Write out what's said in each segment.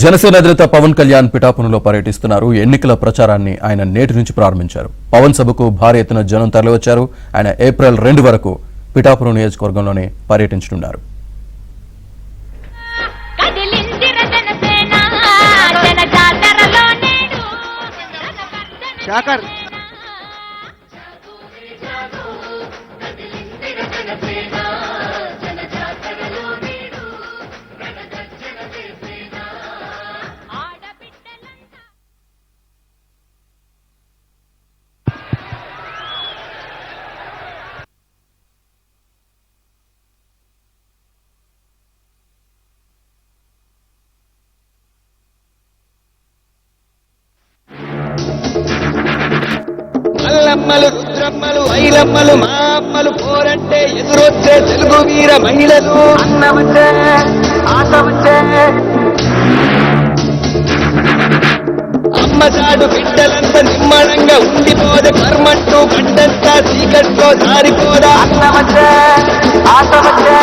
జనసేన అధినేత పవన్ కళ్యాణ్ పిఠాపురంలో పర్యటిస్తున్నారు. ఎన్నికల ప్రచారాన్ని ఆయన నేటి నుంచి ప్రారంభించారు. పవన్ సభకు భారీ ఎత్తున జనం తరలివచ్చారు. ఆయన ఏప్రిల్ 2 వరకు పిఠాపురం నియోజకవర్గంలోనే పర్యటించనున్నారు. అల్లమ్మలు రుద్రమ్మలు ఐలమ్మలు మా అమ్మలు పోరంటే ఎదురొచ్చే తెలుగు వీర మహిళలు అన్న వచ్చే ఆశ వచ్చే అమ్మ చాడు బిడ్డలంత నిమ్మడంగా ఉండిపోదే కర్మంటూ గండంతా చీకట్లో జారిపోదా అన్న వచ్చే ఆశ వచ్చే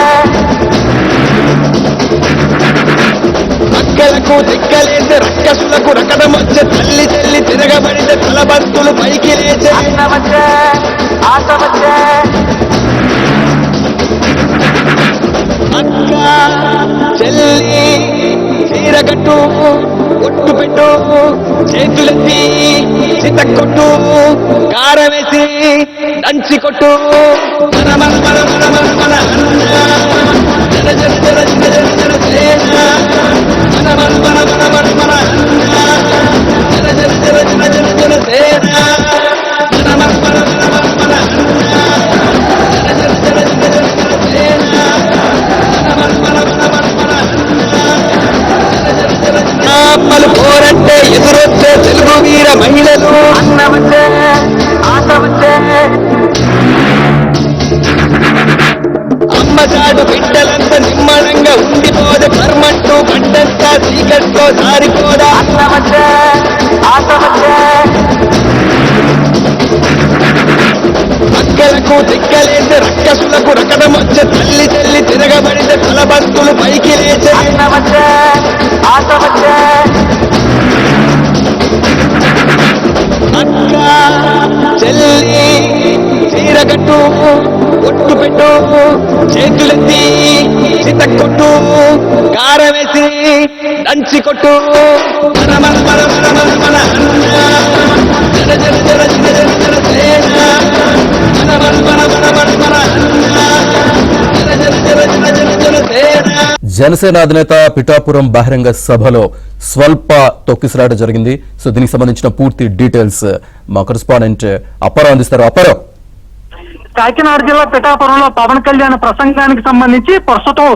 అక్కలకు దిక్కలేసే రక్కసులకు రకదమొచ్చే తల్లి చెల్లి తిరగబడితే తలబంతులు పైకి లేచే అన్న వచ్చే ఆశ వచ్చే అక్క చెల్లి చీరగట్టు ఒట్టు పెట్టు చేతులెత్తి చితక్కొట్టు కారమేసి దంచి కొట్టు మన మన మన మన మన మన అన్న జన జన జన జన జన జన సేన మన మన మన మన మన మన అన్న జన జన జన జన జన జన సేన మన మన మన మన మన మన అన్న జన జన జన జన జన జన సేన మన మన మన మన మన మన అన్న జన జన జన జన అమ్మలు పోరంటే ఎదురొచ్చే తెలుగు వీర మహిళలు అన్న వచ్చే ఆశ వచ్చే అమ్మ చాడు బిడ్డలంత నిమ్మడంగా ఉండిపోదే కర్మంటూ గండంతా చీకట్లో జారిపోదా అన్న వచ్చే ఆశ వచ్చే అక్కలకు దిక్కలేసే రక్కసులకు రకదమొచ్చే తల్లి చెల్లి తిరగబడితే తలబంతులు పైకి లేచే అన్న వచ్చే ఆశ వచ్చే అక్క చెల్లి చీరగట్టు ఒట్టు పెట్టు చేతులెత్తి చితక్కొట్టు కారమేసి దంచి కొట్టు మన మన మన మన మన మన అన్న జన జన జన జన జన జన సేన మన మన మన మన మన మన అన్న జన జన జన జన జన జన సేన. జనసేన అధినేత పిఠాపురం బహిరంగ సభలో స్వల్ప తొక్కిసలాట జరిగింది. సో దీనికి సంబంధించిన పూర్తి డీటెయిల్స్ మా కరెస్పాండెంట్ అప్పారావు అందిస్తారు. అప్పారావు, కాకినాడ జిల్లా పిఠాపురంలో పవన్ కళ్యాణ్ ప్రసంగానికి సంబంధించి ప్రస్తుతం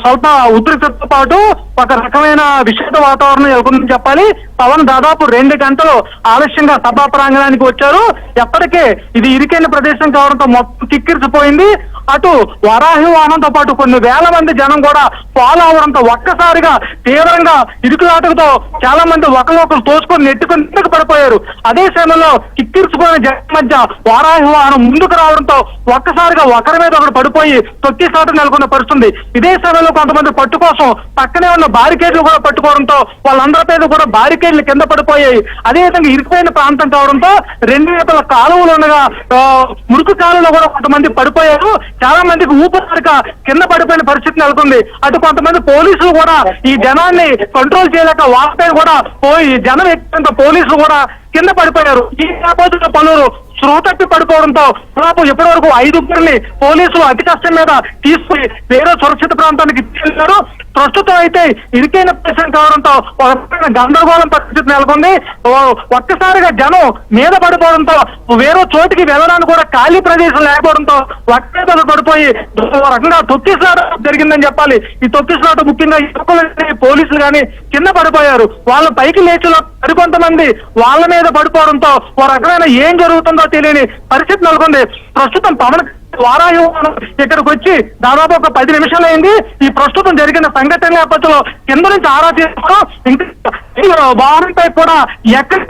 స్వల్ప ఉద్రిక్తతో పాటు ఒక రకమైన విషాద వాతావరణం నెలకొందని చెప్పాలి. పవన్ దాదాపు 2 గంటలు ఆలస్యంగా సభా ప్రాంగణానికి వచ్చారు. ఎప్పటికే ఇది ఇరుకైన ప్రదేశం కావడంతో మొత్తం కిక్కిరిసిపోయింది. అటు వరాహి వాహనంతో పాటు కొన్ని వేల మంది జనం కూడా ఫాలో అవడంతో ఒక్కసారిగా తీవ్రంగా ఇరుకులాటలతో చాలా మంది ఒకరినొకరు తోసుకొని నెట్టుకుని పడిపోయారు. అదే సమయంలో కిక్కిరిసిపోయిన జనం మధ్య వరాహి వాహనం ముందుకు రావడంతో ఒక్కసారిగా ఒకరి మీద ఒకరు పడిపోయి తొక్కిసాట నెలకొన్న పరిస్థితుంది. ఇదే సమయంలో కొంతమంది పట్టు కోసం పక్కనే ఉన్న బారికేడ్లు కూడా పట్టుకోవడంతో వాళ్ళందరి మీద కూడా బారికేడ్లు కింద పడిపోయాయి. అదేవిధంగా ఇరుకుపోయిన ప్రాంతం కావడంతో 2 వైపుల కాలువలు ఉండగా మురుకు కాలువలో కూడా కొంతమంది పడిపోయారు. చాలా మందికి ఊపిరాడక కింద పడిపోయిన పరిస్థితి నెలకొంది. అటు కొంతమంది పోలీసులు కూడా ఈ జనాన్ని కంట్రోల్ చేయలేక వాళ్ళపై కూడా పోయి జనం ఎక్కినంత పోలీసులు కూడా కింద పడిపోయారు. ఈ నేపథ్యంలో పలువురు స్పృహ తప్పి పడిపోవడంతో దాదాపు ఇప్పటి వరకు 5 పోలీసులు అతి కష్టం మీద తీసుకుని వేరే సురక్షిత ప్రాంతానికి తీసుకెళ్లారు. ప్రస్తుతం అయితే ఇరుకైన ప్రదేశం కావడంతో గందరగోళం పరిస్థితి నెలకొంది. ఒక్కసారిగా జనం మీద పడిపోవడంతో వేరే చోటికి వెళ్ళడానికి కూడా ఖాళీ ప్రదేశం లేకపోవడంతో ఒక్కసారి పడిపోయి రకంగా తొక్కిసలాట జరిగిందని చెప్పాలి. ఈ తొక్కిసలాట ముఖ్యంగా యువకులు పోలీసులు కానీ కింద పడిపోయారు. వాళ్ళ పైకి లేచిన మరికొంతమంది వాళ్ళ మీద పడిపోవడంతో ఓ రకమైన ఏం జరుగుతుందో తెలియని పరిస్థితి నెలకొంది. ప్రస్తుతం పవన్ వారాహి వాహనం ఇక్కడికి వచ్చి దాదాపు ఒక 10 నిమిషాలు అయింది. ఈ ప్రస్తుతం జరిగిన సంఘటన నేపథ్యంలో కింద నుంచి ఆరా తీసుకోవడం, ఇంకా వాహనంపై కూడా ఎక్కడ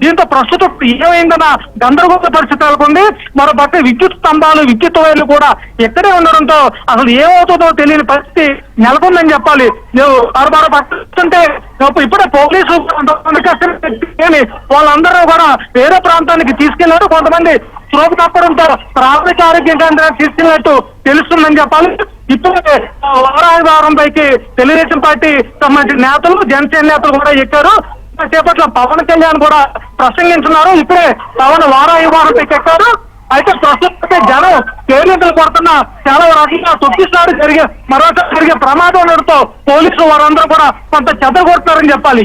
దీంతో ప్రస్తుతం ఏమైందన్న గందరగోళ పరిస్థితి నెలకొంది. మరో పక్క విద్యుత్ స్తంభాలు, విద్యుత్ వైర్లు కూడా ఎక్కడే ఉండడంతో అసలు ఏమవుతుందో తెలియని పరిస్థితి నెలకొందని చెప్పాలి. మరో పక్కంటే ఇప్పుడే పోలీసు వాళ్ళందరూ కూడా వేరే ప్రాంతానికి తీసుకెళ్లారు. కొంతమంది స్రోపు తప్పడంతో ప్రాథమిక ఆరోగ్య కేంద్రానికి తీసుకెళ్లినట్టు తెలుస్తుందని చెప్పాలి. ఇప్పుడే వారాహి వారం పైకి తెలుగుదేశం పార్టీ సంబంధించిన నేతలు, జనసేన నేతలు కూడా ఎక్కారు. సేపట్లో పవన్ కళ్యాణ్ కూడా ప్రసంగించున్నారు. ఇప్పుడే పవన్ వారాహి వారం పైకి ఎక్కారు. అయితే ప్రస్తుతం జనం కేరింతలు కొడుతున్న చాలా రకంగా తొక్కిసారి మరోసారి జరిగే ప్రమాదం ఉండడంతో పోలీసులు వారందరూ కూడా కొంత చెదగొడుతున్నారని చెప్పాలి.